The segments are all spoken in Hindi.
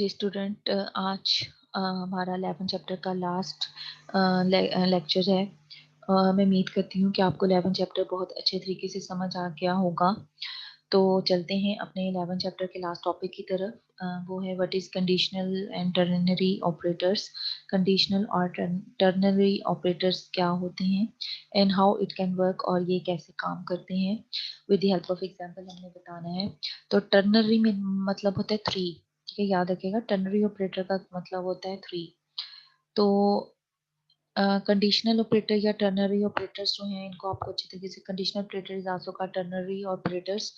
जी स्टूडेंट, आज हमारा 11 चैप्टर का लास्ट लेक्चर है। मैं उम्मीद करती हूँ कि आपको 11 चैप्टर बहुत अच्छे तरीके से समझ आ गया होगा। तो चलते हैं अपने 11 चैप्टर के लास्ट टॉपिक की तरफ। वो है what is conditional and ternary operators. Conditional और टर्नरी ऑपरेटर्स क्या होते हैं and how it can work, और ये कैसे काम करते हैं। With the help of example हमने बताना है। तो टर्नरी में मतलब होता है थ्री। ठीक है, याद रखिएगा टर्नरी ऑपरेटर का मतलब होता है थ्री। तो कंडीशनल ऑपरेटर या टर्नरी ऑपरेटर्स जो हैं इनको आपको अच्छी तरीके से कंडीशनल ऑपरेटर इज आल्सो का टर्नरी ऑपरेटर्स।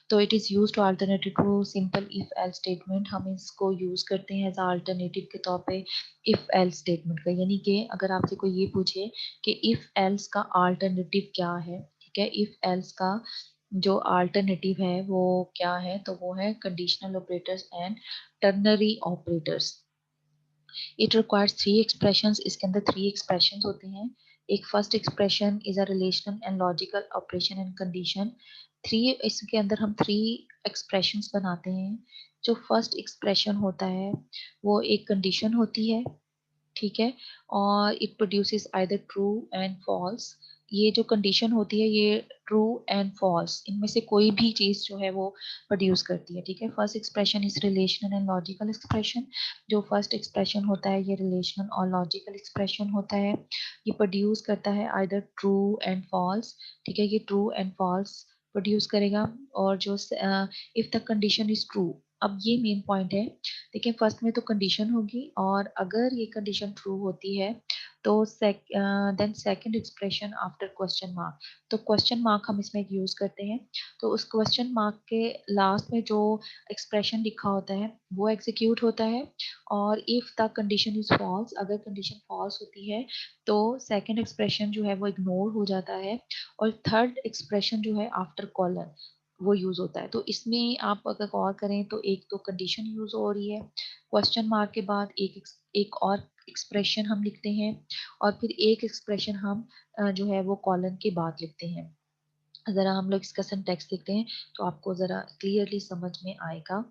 तो it is use to alternative to simple if else statement. हम इसको यूज करते हैं एज अल्टरनेटिव के तौर पे इफ एल स्टेटमेंट का। यानी कि अगर आपसे कोई ये पूछे कि इफ एल्स का अल्टरनेटिव क्या है, ठीक है, इफ एल्स का जो अल्टरनेटिव है वो क्या है, तो वो है conditional operators and ternary operators. It requires three expressions. इसके अंदर थ्री एक्सप्रेशंस होते हैं। एक first expression is a relational and logical operation and condition. Three, इसके अंदर हम थ्री एक्सप्रेशंस बनाते हैं। जो फर्स्ट एक्सप्रेशन होता है वो एक कंडीशन होती है, ठीक है, और it produces either true and false. ये जो कंडीशन होती है ये ट्रू एंड फॉल्स इनमें से कोई भी चीज जो है वो प्रोड्यूस करती है। ठीक है, first expression is relational and logical expression. जो फर्स्ट एक्सप्रेशन होता है ये रिलेशनल और लॉजिकल एक्सप्रेशन होता है। ये प्रोड्यूस करता है आइदर ट्रू एंड फॉल्स। ठीक है, ये ट्रू एंड फॉल्स प्रोड्यूस करेगा। और जो if the condition is true, अब ये मेन पॉइंट है। देखिए फर्स्ट में तो कंडीशन होगी, और अगर ये कंडीशन ट्रू होती है तो then second expression after question mark. तो क्वेश्चन मार्क हम इसमें यूज करते हैं। तो उस क्वेश्चन मार्क के लास्ट में जो एक्सप्रेशन लिखा होता है वो एग्जीक्यूट होता है। और if the condition is false, अगर कंडीशन फॉल्स होती है तो सेकंड एक्सप्रेशन जो है वो इग्नोर हो जाता है। और थर्ड एक्सप्रेशन जो है आफ्टर कॉलन वो यूज होता है। तो इसमें आप अगर गौर करें तो एक तो कंडीशन यूज हो रही है, क्वेश्चन मार्क के बाद एक और एक्सप्रेशन हम लिखते हैं, और फिर एक एक्सप्रेशन हम जो है वो कॉलन के बाद लिखते हैं। ज़रा हम लोग इसका सिंटैक्स देखते हैं तो आपको ज़रा क्लियरली समझ में आएगा।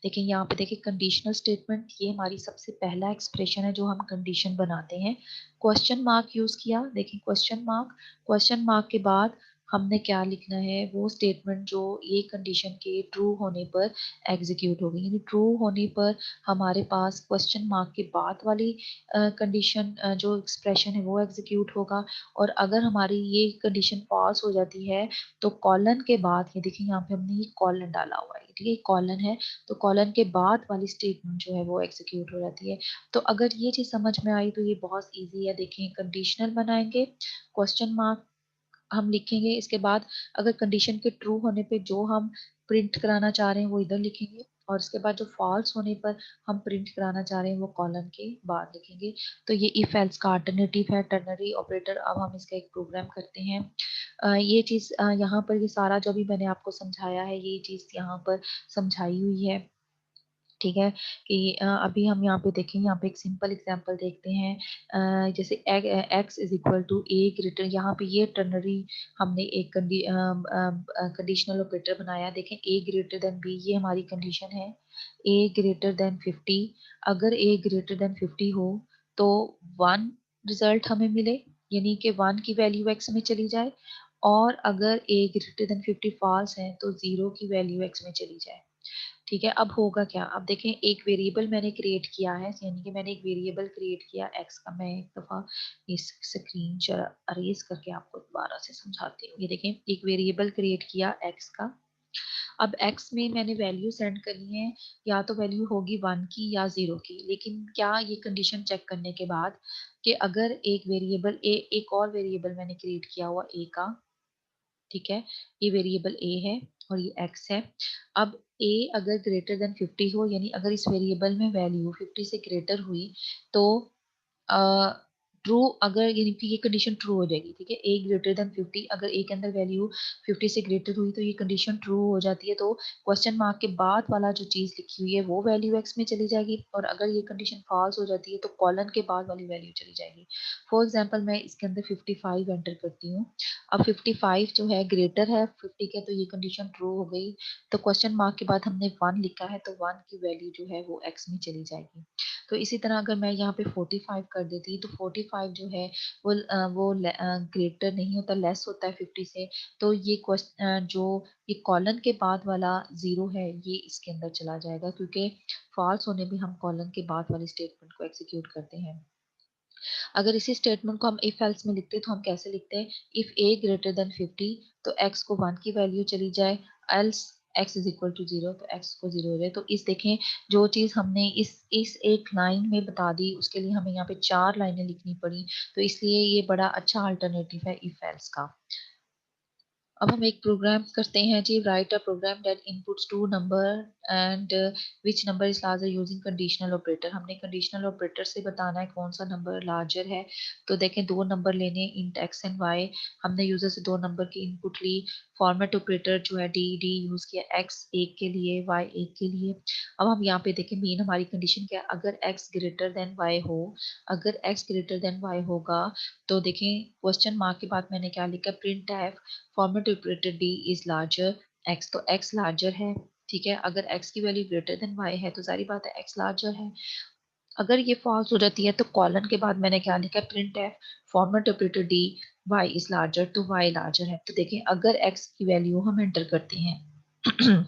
देखिए यहाँ पे देखिए कंडीशनल स्टेटमेंट, ये हमारी सबसे पहला एक्सप्रेशन है जो हम कंडीशन बनाते हैं। क्वेश्चन मार्क यूज़ किया, देखिए क्वेश्चन मार्क के बाद हमने क्या लिखना है, वो स्टेटमेंट जो ये कंडीशन के ट्रू होने पर एग्जीक्यूट होगी। यानी ट्रू होने पर हमारे पास क्वेश्चन मार्क के बाद वाली कंडीशन जो एक्सप्रेशन है वो एग्जीक्यूट होगा। और अगर हमारी ये कंडीशन फॉल्स हो जाती है तो कॉलन के बाद, ये देखिए यहाँ पे हमने ये कॉलन डाला हुआ है, ठीक है, कॉलन है, तो कॉलन के बाद वाली स्टेटमेंट जो है वो एग्जीक्यूट हो जाती है। तो अगर ये चीज समझ में आई तो ये बहुत इजी है। देखें कंडीशनल बनाएंगे, क्वेश्चन मार्क हम लिखेंगे, इसके बाद अगर कंडीशन के ट्रू होने पे जो हम प्रिंट कराना चाह रहे हैं वो इधर लिखेंगे, और इसके बाद जो फॉल्स होने पर हम प्रिंट कराना चाह रहे हैं वो कॉलन के बाद लिखेंगे। तो ये इफ एल्स का अल्टरनेटिव है टर्नरी ऑपरेटर। अब हम इसका एक प्रोग्राम करते हैं। ये चीज यहाँ पर ये सारा जो भी मैंने आपको समझाया है ये चीज यहाँ पर समझाई हुई है। ठीक है, कि अभी हम यहाँ पे देखें, यहाँ पे एक सिंपल एग्जांपल देखते हैं। जैसे x is equal to a greater, यहाँ पे ये टर्नरी हमने एक कंडीशनल ऑपरेटर बनाया। देखें ए ग्रेटर देन बी, ये हमारी कंडीशन है। ए ग्रेटर देन 50, अगर ए ग्रेटर देन 50 हो तो वन रिजल्ट हमें मिले, यानी कि वन की वैल्यू एक्स में चली जाए। और अगर ए ग्रेटर देन 50 फॉल्स है तो जीरो की वैल्यू एक्स में चली जाए। ठीक है, अब होगा क्या, अब देखें एक वेरिएबल मैंने क्रिएट किया है, यानी कि मैंने एक वेरिएबल क्रिएट किया एक्स का। मैं एक दफ़ा इस स्क्रीन अरेज करके आपको दोबारा से समझाती हूँ। ये देखें एक वेरिएबल क्रिएट किया एक्स का। अब एक्स में मैंने वैल्यू सेंड करनी है, या तो वैल्यू होगी वन की या जीरो की। लेकिन क्या ये कंडीशन चेक करने के बाद कि अगर एक वेरिएबल ए, एक और वेरिएबल मैंने क्रिएट किया हुआ ए का, ठीक है, ये वेरिएबल ए है और ये एक्स है। अब ए अगर ग्रेटर देन 50 हो, यानी अगर इस वेरिएबल में वैल्यू 50 से ग्रेटर हुई तो ट्रू, अगर यानी कि ये कंडीशन ट्रू हो जाएगी, ठीक है, a ग्रेटर देन 50, अगर a के अंदर वैल्यू 50 से ग्रेटर हुई तो ये कंडीशन ट्रू हो जाती है, तो क्वेश्चन मार्क के बाद वाला जो चीज लिखी हुई है वो वैल्यू x में चली जाएगी, और अगर ये कंडीशन फॉल्स हो जाती है तो कॉलन के बाद वाली वैल्यू चली जाएगी। फॉर एग्जाम्पल मैं इसके अंदर 55 एंटर करती हूँ, अब 55 जो है ग्रेटर है 50 के, तो ये कंडीशन ट्रू हो गई, तो क्वेश्चन मार्क के बाद हमने 1 लिखा है, तो 1 की वैल्यू जो है वो x में चली जाएगी। तो इसी तरह अगर मैं यहाँ पे 45 कर देती तो 45 जो है वो ग्रेटर नहीं होता, लेस होता है 50 से, तो ये क्वेश्चन जो ये कॉलन के बाद वाला जीरो है ये इसके अंदर चला जाएगा, क्योंकि फॉल्स होने पे हम कॉलन के बाद वाली स्टेटमेंट को एग्जीक्यूट करते हैं। अगर इसी स्टेटमेंट को हम इफ एल्स में लिखते हैं तो हम कैसे लिखते हैं, इफ ए ग्रेटर देन 50 तो x को 1 की वैल्यू चली जाए, else x is equal to 0 तो x को 0 हो जाए। तो इस देखें जो चीज हमने इस एक लाइन में बता दी उसके लिए हमें यहाँ पे 4 लाइनें लिखनी पड़ी, तो इसलिए ये बड़ा अच्छा अल्टरनेटिव है इफ एल्स का। अब हम एक प्रोग्राम करते हैं जी, write a program that inputs two number and which number is larger using conditional operator. हमने कंडीशनल ऑपरेटर से बताना है कौन सा नंबर लार्जर है। तो देखें दो नंबर लेने इंट एक्स एंड वाई, हमने यूजर से दो नंबर की इनपुट ली, फॉर्मेट ऑपरेटर जो है डी डी यूज किया एक्स एक के लिए वाई एक के लिए। अब हम यहाँ पे देखें मेन हमारी कंडीशन क्या है, अगर एक्स ग्रेटर देन वाई हो, अगर एक्स ग्रेटर देन वाई होगा तो देखें क्वेश्चन मार्क के बाद मैंने क्या लिखा, print F format operator D is larger x, तो एक्स लार्जर है, ठीक है, अगर एक्स की वैल्यू ग्रेटर देन वाई है तो सारी बात है एक्स लार्जर है। अगर ये फॉल्स हो जाती है तो कॉलन के बाद मैंने क्या लिखा, प्रिंट है format operator d y is larger, तो वाई लार्जर है। तो देखें अगर एक्स की वैल्यू हम एंटर करते हैं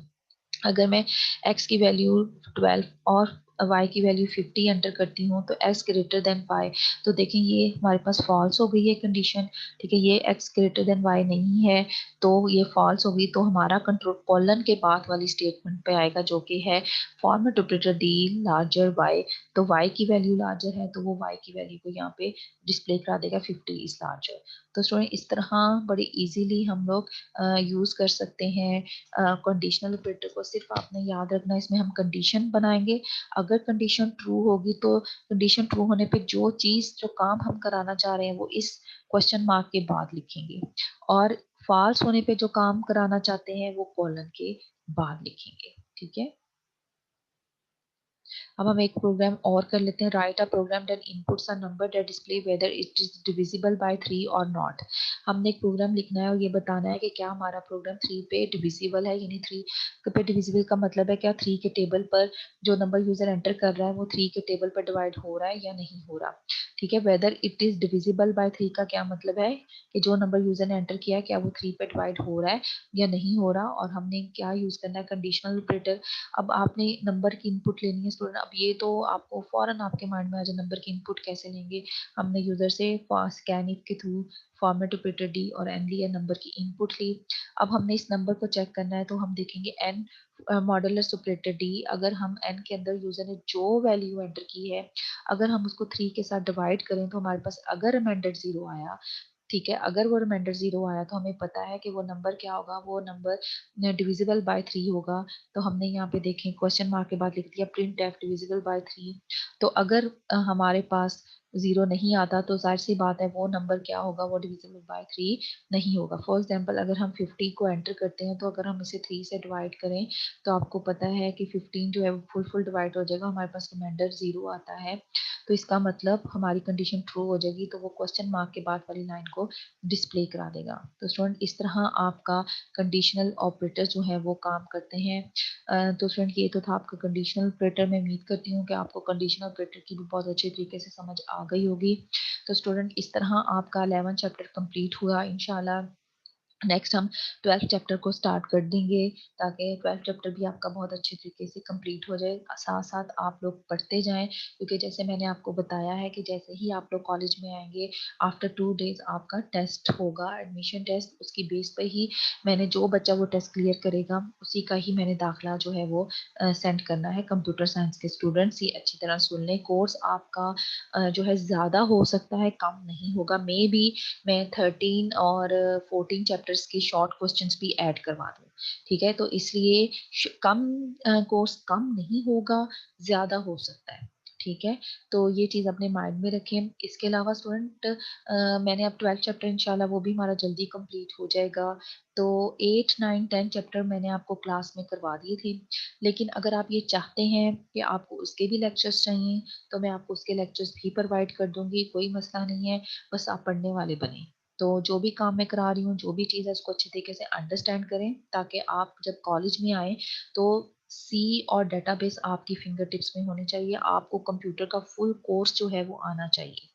अगर मैं x की वैल्यू 12 और y की वैल्यू 50 एंटर करती हूँ तो x ग्रेटर देन y, तो देखें ये हमारे पास फॉल्स हो गई है कंडीशन, ठीक है, ये x ग्रेटर देन y नहीं है तो ये फॉल्स हो गई, तो हमारा कंट्रोल कॉलन के बाद वाली स्टेटमेंट पे आएगा जो कि है format operator d larger y, तो y की वैल्यू लार्जर है तो वो y की वैल्यू को यहाँ पे डिस्प्ले करा देगा 50 इज लार्जर। तो स्टूडेंट इस तरह बड़ी इजीली हम लोग यूज कर सकते हैं कंडीशनल ऑपरेटर को। सिर्फ आपने याद रखना इसमें हम कंडीशन बनाएंगे, अगर कंडीशन ट्रू होगी तो कंडीशन ट्रू होने पे जो चीज जो काम हम कराना चाह रहे हैं वो इस क्वेश्चन मार्क के बाद लिखेंगे, और फॉल्स होने पे जो काम कराना चाहते हैं वो कॉलन के बाद लिखेंगे, ठीक है। अब हम एक प्रोग्राम और कर लेते हैं, write a program that inputs a number that display whether it is divisible by 3 और नॉट। हमने एक प्रोग्राम लिखना है और ये बताना है कि क्या हमारा प्रोग्राम 3 पे डिविजिबल है, यानी 3 पे डिविजिबल का मतलब है क्या 3 के टेबल पर जो नंबर यूजर एंटर कर रहा है वो 3 के टेबल पर डिवाइड हो रहा है या नहीं हो रहा, ठीक है। Weather it is divisible by 3 का क्या मतलब है कि जो नंबर यूजर ने एंटर किया है क्या वो 3 पे डिवाइड हो रहा है या नहीं हो रहा, और हमने क्या यूज करना है, कंडीशनल ऑपरेटर। अब आपने नंबर की इनपुट लेनी है स्टूडेंट, अब ये तो आपको फौरन आपके माइंड में आ जाए नंबर की इनपुट कैसे लेंगे। हमने यूजर से स्कैनिफ के थ्रू फॉर्मेट ऑपरेटर डी और एन लिया, नंबर की इनपुट ली। अब हमने इस नंबर को चेक करना है तो हम देखेंगे एन मॉडुलस ऑपरेटर डी, अगर हम एन के अंदर यूजर ने जो वैल्यू एंटर की है अगर हम उसको 3 के साथ डिवाइड करें तो हमारे पास अगर रिमाइंडर 0 आया, ठीक है, अगर वो रिमाइंडर 0 आया तो हमें पता है कि वो नंबर क्या होगा, वो नंबर डिविजिबल बाय 3 होगा। तो हमने यहाँ पे देखें क्वेश्चन मार्क के बाद लिख दिया प्रिंट एफ डिविजिबल बाय 3। तो अगर हमारे पास 0 नहीं आता तो जाहिर सी बात है वो नंबर क्या होगा, वो डिविजिबल बाय 3 नहीं होगा। फॉर एग्जाम्पल अगर हम 50 को एंटर करते हैं तो अगर हम इसे 3 से डिवाइड करें तो आपको पता है कि 15 जो है वो फुल फुल डिवाइड हो जाएगा, हमारे पास रिमाइंडर 0 आता है, तो इसका मतलब हमारी कंडीशन ट्रू हो जाएगी, तो वो क्वेश्चन मार्क के बाद वाली लाइन को डिस्प्ले करा देगा। तो स्टूडेंट इस तरह आपका कंडीशनल ऑपरेटर जो है वो काम करते हैं। तो स्टूडेंट ये तो था आपका कंडीशनल ऑपरेटर। मैं उम्मीद करती हूँ कि आपको कंडीशनल ऑपरेटर की भी बहुत अच्छे तरीके से समझ आ गई होगी। तो स्टूडेंट इस तरह आपका 11 चैप्टर कंप्लीट हुआ। इंशाल्लाह नेक्स्ट हम 12th चैप्टर को स्टार्ट कर देंगे ताकि 12th चैप्टर भी आपका बहुत अच्छे तरीके से कंप्लीट हो जाए। साथ साथ आप लोग पढ़ते जाएं, क्योंकि जैसे मैंने आपको बताया है कि जैसे ही आप लोग कॉलेज में आएंगे आफ्टर 2 डेज आपका टेस्ट होगा, एडमिशन टेस्ट, उसकी बेस पे ही मैंने जो बच्चा वो टेस्ट क्लियर करेगा उसी का ही मैंने दाखिला जो है वो सेंड करना है। कंप्यूटर साइंस के स्टूडेंट्स ये अच्छी तरह सुन लें, कोर्स आपका जो है ज़्यादा हो सकता है, कम नहीं होगा। मे बी मैं 13 और 14 चैप्टर्स के शॉर्ट क्वेश्चंस भी ऐड करवा दूँ, ठीक है। तो इसलिए कम कोर्स कम नहीं होगा, ज़्यादा हो सकता है, ठीक है? तो ये चीज़ अपने माइंड में रखें। इसके अलावा स्टूडेंट मैंने अब 12th चैप्टर इंशाल्लाह वो भी हमारा जल्दी कंप्लीट हो जाएगा। तो 8, 9, 10 चैप्टर मैंने आपको क्लास में करवा दिए थे। लेकिन अगर आप ये चाहते हैं कि आपको उसके भी लेक्चर्स चाहिए, तो मैं आपको उसके लेक्चर्स भी प्रोवाइड कर दूँगी, कोई मसला नहीं है, बस आप पढ़ने वाले बनें। तो जो भी काम मैं करा रही हूँ, जो भी चीज़ है उसको अच्छे तरीके से अंडरस्टैंड करें, ताकि आप जब कॉलेज में आएँ तो सी और डेटाबेस आपकी फिंगर टिप्स में होने चाहिए। आपको कंप्यूटर का फुल कोर्स जो है वो आना चाहिए।